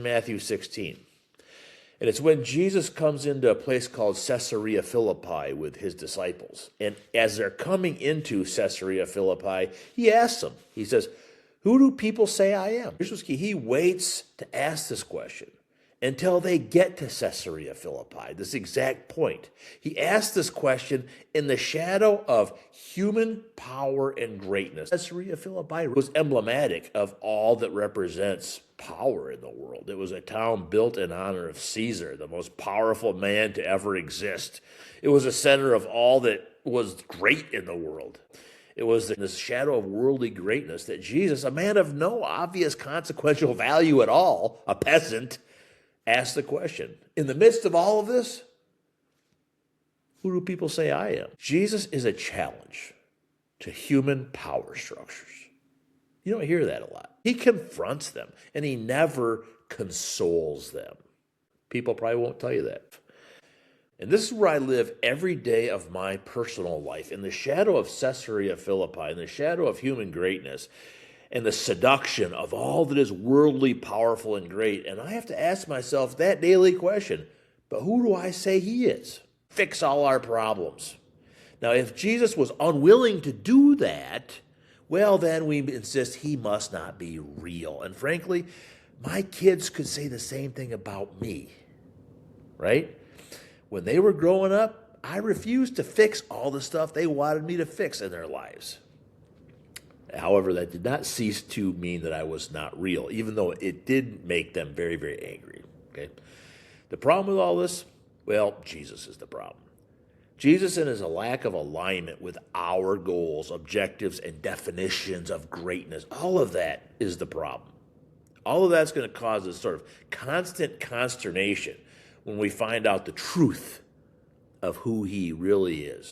in Matthew 16. And it's when Jesus comes into a place called Caesarea Philippi with his disciples. And as they're coming into Caesarea Philippi, he asks them, he says, who do people say I am? Here's what's key. He waits to ask this question until they get to Caesarea Philippi, this exact point. He asked this question in the shadow of human power and greatness. Caesarea Philippi was emblematic of all that represents power in the world. It was a town built in honor of Caesar, the most powerful man to ever exist. It was a center of all that was great in the world. It was in this shadow of worldly greatness that Jesus, a man of no obvious consequential value at all, a peasant, asked the question, in the midst of all of this, who do people say I am? Jesus is a challenge to human power structures. You don't hear that a lot. He confronts them, and he never consoles them. People probably won't tell you that. And this is where I live every day of my personal life, in the shadow of Caesarea Philippi, in the shadow of human greatness, and the seduction of all that is worldly, powerful, and great. And I have to ask myself that daily question, but who do I say he is? Fix all our problems. Now, if Jesus was unwilling to do that, well, then we insist he must not be real. And frankly, my kids could say the same thing about me, right? When they were growing up, I refused to fix all the stuff they wanted me to fix in their lives. However, that did not cease to mean that I was not real, even though it did make them very, very angry. Okay? The problem with all this, well, Jesus is the problem. Jesus and his lack of alignment with our goals, objectives, and definitions of greatness, all of that is the problem. All of that's going to cause this sort of constant consternation when we find out the truth of who he really is.